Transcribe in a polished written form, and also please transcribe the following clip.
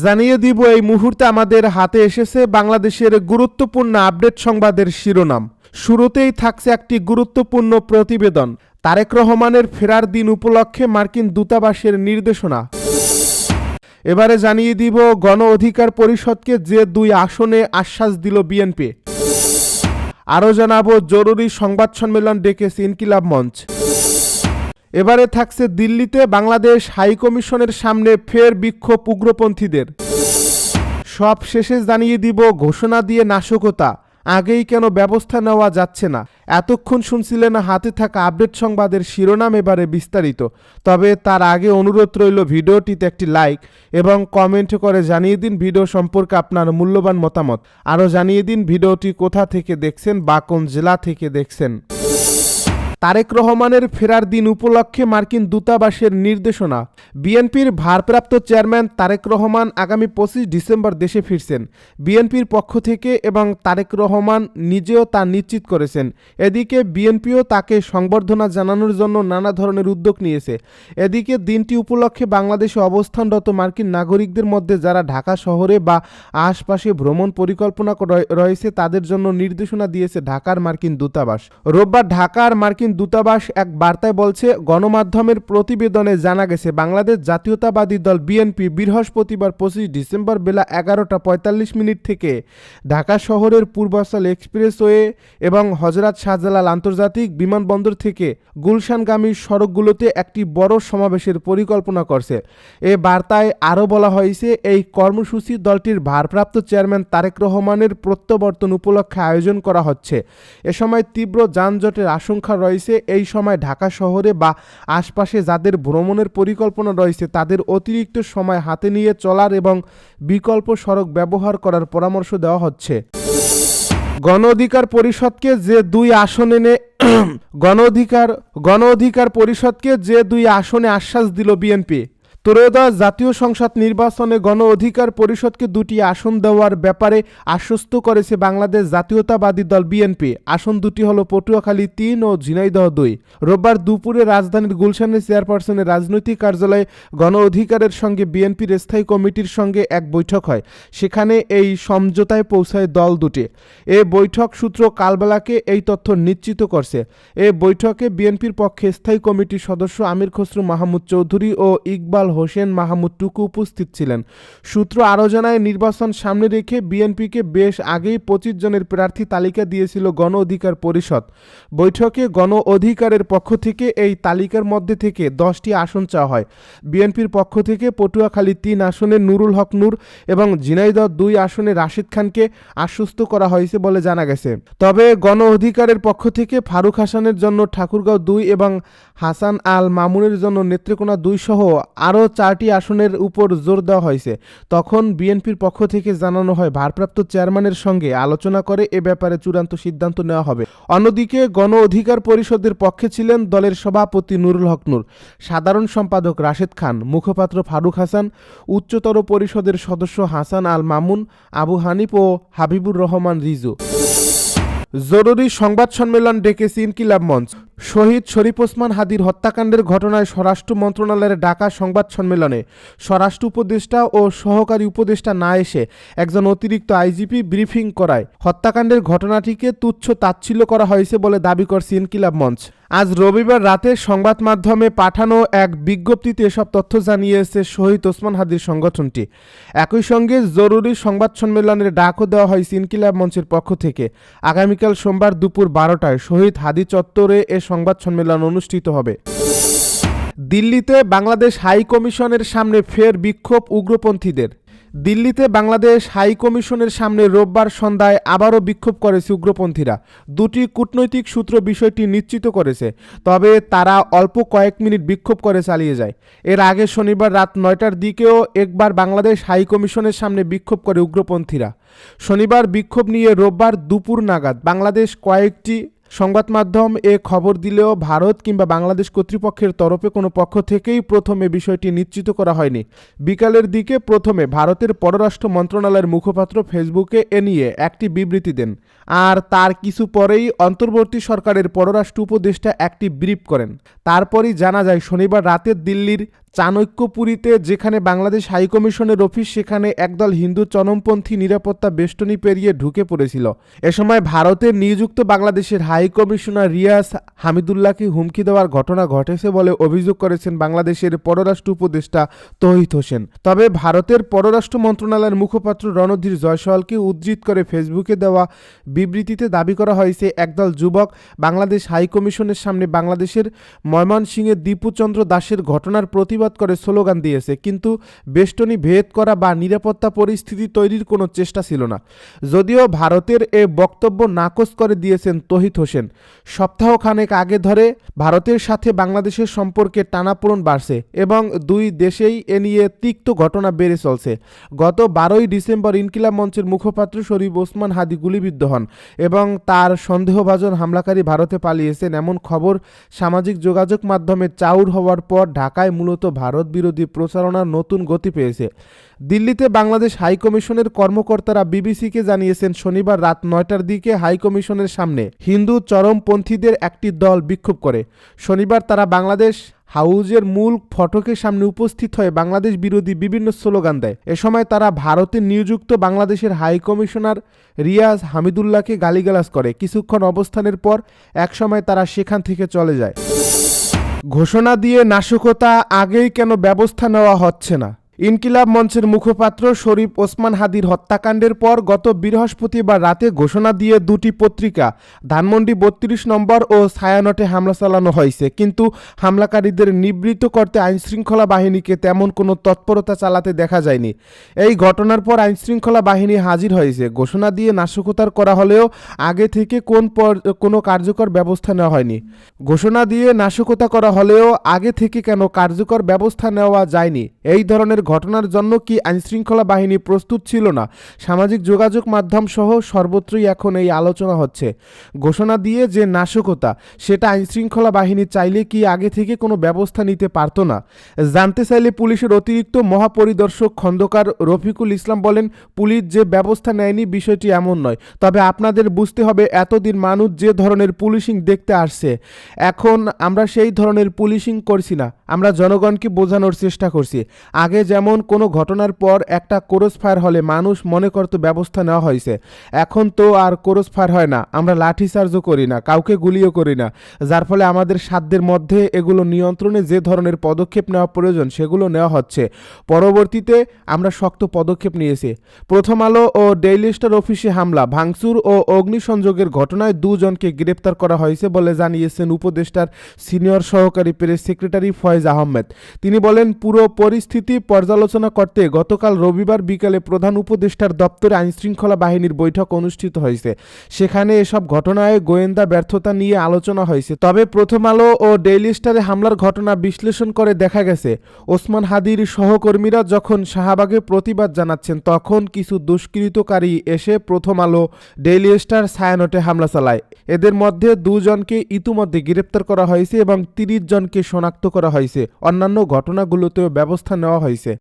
জানিয়ে দিব এই মুহূর্তে আমাদের হাতে এসেছে বাংলাদেশের গুরুত্বপূর্ণ আপডেট সংবাদের শিরোনাম। শুরুতেই থাকছে একটি গুরুত্বপূর্ণ প্রতিবেদন। তারেক রহমানের ফেরার দিন উপলক্ষে মার্কিন দূতাবাসের নির্দেশনা। এবারে জানিয়ে দিব গণ অধিকার পরিষদকে যে 2 আসনে আশ্বাস দিল বিএনপি। আরও জানাবো জরুরি সংবাদ সম্মেলন ডেকেছে ইনকিলাব মঞ্চ। এবারে থাকছে দিল্লিতে বাংলাদেশ হাইকমিশনের সামনে ফের বিক্ষোভ উগ্রপন্থীদের। সব শেষে জানিয়ে দিব ঘোষণা দিয়ে নাশকতা, আগেই কেন ব্যবস্থা নেওয়া যাচ্ছে না। এতক্ষণ শুনছিলেন হাতে থাকা আপডেট সংবাদের শিরোনাম, এবারে বিস্তারিত। তবে তার আগে অনুরোধ রইল ভিডিওটিতে একটি লাইক এবং কমেন্ট করে জানিয়ে দিন ভিডিও সম্পর্কে আপনার মূল্যবান মতামত। আরও জানিয়ে দিন ভিডিওটি কোথা থেকে দেখছেন বা কোন জেলা থেকে দেখছেন। তারেক রহমানের ফেরার দিন উপলক্ষে মার্কিন দূতাবাসের নির্দেশনা। বিএনপির ভারপ্রাপ্ত চেয়ারম্যান তারেক রহমান আগামী 25 ডিসেম্বর দেশে ফিরছেন বিএনপির পক্ষ থেকে, এবং তারেক রহমান নিজেও তা নিশ্চিত করেছেন। এদিকে বিএনপিও তাকে সংবর্ধনা জানানোর জন্য নানা ধরনের উদ্যোগ নিয়েছে। এদিকে দিনটি উপলক্ষে বাংলাদেশে অবস্থানরত মার্কিন নাগরিকদের মধ্যে যারা ঢাকা শহরে বা আশপাশে ভ্রমণ পরিকল্পনা রয়েছে তাদের জন্য নির্দেশনা দিয়েছে ঢাকার মার্কিন দূতাবাস। রোববার ঢাকার মার্কিন দূতাবাস এক বার্তায় বলছে, গণমাধ্যমের প্রতিবেদনে জানা গেছে বাংলাদেশ জাতীয়তাবাদী দল বিএনপি বৃহস্পতিবার 25 ডিসেম্বর বেলা 11:45 থেকে ঢাকা শহরের পূর্বাঞ্চল এক্সপ্রেসওয়ে এবং হযরত শাহজালাল আন্তর্জাতিক বিমানবন্দর থেকে গুলশানগামী সড়কগুলোতে একটি বড় সমাবেশের পরিকল্পনা করছে। এ বার্তায় আরও বলা হয়েছে, এই কর্মসূচি দলটির ভারপ্রাপ্ত চেয়ারম্যান তারেক রহমানের প্রত্যাবর্তন উপলক্ষে আয়োজন করা হচ্ছে। এ সময় তীব্র যানজটের আশঙ্কা রয়েছে। এই সময় ঢাকা শহরে বা আশপাশে যাদের ভ্রমণের পরিকল্পনা রয়েছে তাদের অতিরিক্ত সময় হাতে নিয়ে চলার এবং বিকল্প সড়ক ব্যবহার করার পরামর্শ দেওয়া হচ্ছে। গণ অধিকার পরিষদকে যে 2 আসনে গণ অধিকার পরিষদকে যে 2 আসনে আশ্বাস দিল বিএনপি। ত্রয়োদশ জাতীয় সংসদ নির্বাচনে গণ অধিকার পরিষদকে 2টি আসন দেওয়ার ব্যাপারে আশ্বস্ত করেছে বাংলাদেশ জাতীয়তাবাদী দল বিএনপি। আসন দুটি হল পটুয়াখালী 3 ও ঝিনাইদহ 2। রোববার দুপুরে রাজধানীর গুলশানের চেয়ারপারসনের রাজনৈতিক কার্যালয়ে গণ অধিকারের সঙ্গে বিএনপির স্থায়ী কমিটির সঙ্গে এক বৈঠক হয়। সেখানে এই সমঝোতায় পৌঁছায় দল দুটি। এ বৈঠক সূত্র কালবেলাকে এই তথ্য নিশ্চিত করছে। এ বৈঠকে বিএনপির পক্ষে স্থায়ী কমিটির সদস্য আমির খসরু মাহমুদ চৌধুরী ও ইকবাল হোসেন মাহমুদ টুকু উপস্থিত ছিলেন। সূত্র আরও জানায়, নির্বাচন সামনে রেখে বিএনপিকে বেশ আগেই 25 জনের প্রার্থী তালিকা দিয়েছিল গণ অধিকার পরিষদ। বৈঠকে গণ অধিকারের পক্ষ থেকে এই তালিকার মধ্যে থেকে 10টি আসন চাওয়া হয়। বিএনপির পক্ষ থেকে পটুয়াখালী 3 আসনে নুরুল হক নূর এবং ঝিনাইদহ 2 আসনে রাশিদ খানকে আশ্বস্ত করা হয়েছে বলে জানা গেছে। তবে গণ অধিকারের পক্ষ থেকে ফারুক হাসানের জন্য ঠাকুরগাঁও 2 এবং হাসান আল মামুনের জন্য নেত্রকোনা 2 সহ আরও 4টি আসনের উপর জোর দেওয়া হয়েছে। তখন বিএনপির পক্ষ থেকে জানানো হয় ভারপ্রাপ্ত চেয়ারম্যানের সঙ্গে আলোচনা করে এ ব্যাপারে চূড়ান্ত সিদ্ধান্ত নেওয়া হবে। অন্যদিকে গণ অধিকার পরিষদের পক্ষে ছিলেন দলের সভাপতি নুরুল হক নূর, সাধারণ সম্পাদক রাশেদ খান, মুখপাত্র ফারুক হাসান, উচ্চতর পরিষদের সদস্য হাসান আল মামুন, আবু হানিফ ও হাবিবুর রহমান রিজু। জরুরি সংবাদ সম্মেলন ডেকেছে ইনকিলাব মঞ্চ। শহীদ শরীফ ওসমান হাদির হত্যাকাণ্ডের ঘটনায় স্বরাষ্ট্র মন্ত্রণালয়ের ডাকা সংবাদ সম্মেলনে স্বরাষ্ট্র উপদেষ্টা ও সহকারী উপদেষ্টা না এসে একজন অতিরিক্ত আইজিপি ব্রিফিং করায় হত্যাকাণ্ডের ঘটনাটিকে তুচ্ছ তাচ্ছিল্য করা হয়েছে বলে দাবি করছে ইনকিলাব মঞ্চ। আজ রবিবার রাতে সংবাদ মাধ্যমে পাঠানো এক বিজ্ঞপ্তিতে এসব তথ্য জানিয়েছে শহীদ ওসমান হাদির সংগঠনটি। একই সঙ্গে জরুরি সংবাদ সম্মেলনের ডাকও দেওয়া হয়েছে ইনকিলাব মঞ্চের পক্ষ থেকে। আগামীকাল সোমবার দুপুর 12টায় শহীদ হাদি চত্বরে এ সংবাদ সম্মেলন অনুষ্ঠিত হবে। দিল্লিতে বাংলাদেশ হাই কমিশনের সামনে ফের বিক্ষোভ উগ্রপন্থীদের। দিল্লিতে বাংলাদেশ হাই কমিশনের সামনে রোববার সন্ধ্যায় আবারও বিক্ষোভ করেছে উগ্রপন্থীরা। 2টি কূটনৈতিক সূত্র বিষয়টি নিশ্চিত করেছে, তবে তারা অল্প কয়েক মিনিট বিক্ষোভ করে চালিয়ে যায়। এর আগে শনিবার রাত 9টার দিকেও একবার বাংলাদেশ হাই কমিশনের সামনে বিক্ষোভ করে উগ্রপন্থীরা। শনিবার বিক্ষোভ নিয়ে রোববার দুপুর নাগাদ বাংলাদেশ কয়েকটি সংবাদ মাধ্যম এ খবর দিলেও ভারত কিংবা বাংলাদেশ কর্তৃপক্ষের তরফে কোনো পক্ষ থেকেই প্রথমে বিষয়টি নিশ্চিত করা হয়নি। বিকালের দিকে প্রথমে ভারতের পররাষ্ট্র মন্ত্রণালয়ের মুখপাত্র ফেসবুকে এ নিয়ে একটি বিবৃতি দেন, আর তার কিছু পরেই অন্তর্বর্তী সরকারের পররাষ্ট্র উপদেষ্টা একটি ব্রিফ করেন। তারপরই জানা যায় শনিবার রাতে দিল্লির চাণক্যপুরীতে যেখানে বাংলাদেশ হাইকমিশনের অফিস, সেখানে একদল হিন্দু চরমপন্থী নিরাপত্তা বেষ্টনী পেরিয়ে ঢুকে পড়েছিল। এ সময় ভারতের নিযুক্ত বাংলাদেশের হাইকমিশনার রিয়াজ হামিদুল্লাহকে হুমকি দেওয়ার ঘটনা ঘটেছে বলে অভিযোগ করেছেন বাংলাদেশের পররাষ্ট্র উপদেষ্টা তৌহিদ হোসেন। তবে ভারতের পররাষ্ট্র মন্ত্রণালয়ের মুখপাত্র রণধীর জয়সওয়ালকে উদ্ধৃত করে ফেসবুকে দেওয়া বিবৃতিতে দাবি করা হয়েছে, একদল যুবক বাংলাদেশ হাইকমিশনের সামনে বাংলাদেশের ময়মনসিংহের দীপুচন্দ্র দাসের ঘটনার প্রতিবাদ করে স্লোগান দিয়েছে, কিন্তু বেষ্টনী ভেদ করা বা নিরাপত্তা পরিস্থিতি তৈরির কোনো চেষ্টা ছিল না। যদিও ভারতের এ বক্তব্য নাকচ করে দিয়েছেন তৌহিদ হোসেন। সপ্তাহখানেক আগে ধরে ভারতের সাথে বাংলাদেশের সম্পর্কে টানাপোড়েন বাড়ছে এবং দুই দেশেই এ নিয়ে তিক্ত ঘটনা বেড়ে চলছে। গত 12ই ডিসেম্বর ইনকিলাব মঞ্চের মুখপাত্র শরীফ ওসমান হাদি গুলিবিদ্ধ হন এবং তার সন্দেহভাজন হামলাকারী ভারতে পালিয়েছেন, এমন খবর সামাজিক যোগাযোগ মাধ্যমে চাউর হওয়ার পর ঢাকায় মূলত ভারত বিরোধী প্রচারণার নতুন গতি পেয়েছে। দিল্লিতে বাংলাদেশ হাইকমিশনের কর্মকর্তারা বিবিসিকে জানিয়েছেন, শনিবার রাত 9টার দিকে হাইকমিশনের সামনে হিন্দু চরমপন্থীদের একটি দল বিক্ষোভ করে। শনিবার তারা বাংলাদেশ হাউজের মূল ফটকের সামনে উপস্থিত হয়ে বাংলাদেশ বিরোধী বিভিন্ন স্লোগান দেয়। এ সময় তারা ভারতে নিযুক্ত বাংলাদেশের হাইকমিশনার রিয়াজ হামিদুল্লাহকে গালিগালাজ করে। কিছুক্ষণ অবস্থানের পর একসময় তারা সেখান থেকে চলে যায়। ঘোষণা দিয়ে নাশকতা আগেই কেন ব্যবস্থা নেওয়া হচ্ছে না? ইনকিলাব মঞ্চের মুখপাত্র শরীফ ওসমান হাদির হত্যাকাণ্ডের পর গত বৃহস্পতিবার রাতে ঘোষণা দিয়ে দুটি পত্রিকা ধানমন্ডি 32 নম্বর ও ছায়ানটে হামলা চালানো হয়েছে, কিন্তু হামলাকারীদের নিবৃত্ত করতে আইনশৃঙ্খলা বাহিনীকে তেমন কোনো তৎপরতা চালাতে দেখা যায়নি। এই ঘটনার পর আইনশৃঙ্খলা বাহিনী হাজির হয়েছে। ঘোষণা দিয়ে নাশকতার করা হলেও আগে থেকে কোনো কার্যকর ব্যবস্থা নেওয়া হয়নি। ঘোষণা দিয়ে নাশকতা করা হলেও আগে থেকে কেন কার্যকর ব্যবস্থা নেওয়া যায়নি? এই ধরনের ঘটনার জন্য কি আইনশৃঙ্খলা বাহিনী প্রস্তুত ছিল না? সামাজিক যোগাযোগ মাধ্যম সহ সর্বত্রই এখন এই আলোচনা হচ্ছে। ঘোষণা দিয়ে যে নাশকতা, সেটা আইনশৃঙ্খলা বাহিনী চাইলে কি আগে থেকে কোনো ব্যবস্থা নিতে পারত না? জানতে চাইলে পুলিশের অতিরিক্ত মহাপরিদর্শক খন্দকার রফিকুল ইসলাম বলেন, পুলিশ যে ব্যবস্থা নেয়নি বিষয়টি এমন নয়, তবে আপনাদের বুঝতে হবে এতদিন মানুষ যে ধরনের পুলিশিং দেখতে আসছে, এখন আমরা সেই ধরনের পুলিশিং করছি না। আমরা জনগণকে বোঝানোর চেষ্টা করছি। আগে যেমন কোনো ঘটনার পর একটা ক্রস ফায়ার হলে মানুষ মনে করত ব্যবস্থা নেওয়া হয়েছে, এখন তো আর ক্রস ফায়ার হয় না। আমরা লাঠিচার্জও করি না, কাউকে গুলিও করি না, যার ফলে আমাদের সাধ্যের মধ্যে এগুলো নিয়ন্ত্রণে যে ধরনের পদক্ষেপ নেওয়া প্রয়োজন সেগুলো নেওয়া হচ্ছে। পরবর্তীতে আমরা শক্ত পদক্ষেপ নিয়েছি। প্রথম আলো ও ডেইলি স্টার অফিসে হামলা, ভাঙচুর ও অগ্নিসংযোগের ঘটনায় 2 জনকে গ্রেপ্তার করা হয়েছে বলে জানিয়েছেন উপদেষ্টার সিনিয়র সহকারী প্রেস সেক্রেটারি ফয়েজ আহমেদ। তিনি বলেন, পুরো পরিস্থিতি পর্যালোচনা করতে গতকাল রবিবার বিকালে প্রধান উপদেষ্টার দপ্তরে আইনশৃঙ্খলা বাহিনীর বৈঠক অনুষ্ঠিত হয়েছে। সেখানে এসব ঘটনায় গোয়েন্দা ব্যর্থতা নিয়ে আলোচনা হয়েছে। তবে প্রথম আলো ও ডেইলি স্টারে হামলার ঘটনা বিশ্লেষণ করে দেখা গেছে, ওসমান হাদির সহকর্মীরা যখন শাহবাগে প্রতিবাদ জানাচ্ছেন, তখন কিছু দুষ্কৃতকারী এসে প্রথম আলো, ডেইলি স্টার, ছায়ানটে হামলা চালায়। এদের মধ্যে 2 জনকে ইতিমধ্যে গ্রেপ্তার করা হয়েছে এবং 30 জনকে শনাক্ত করা হয়েছে। অন্যান্য ঘটনাগুলোতেও ব্যবস্থা নেওয়া হয়েছে।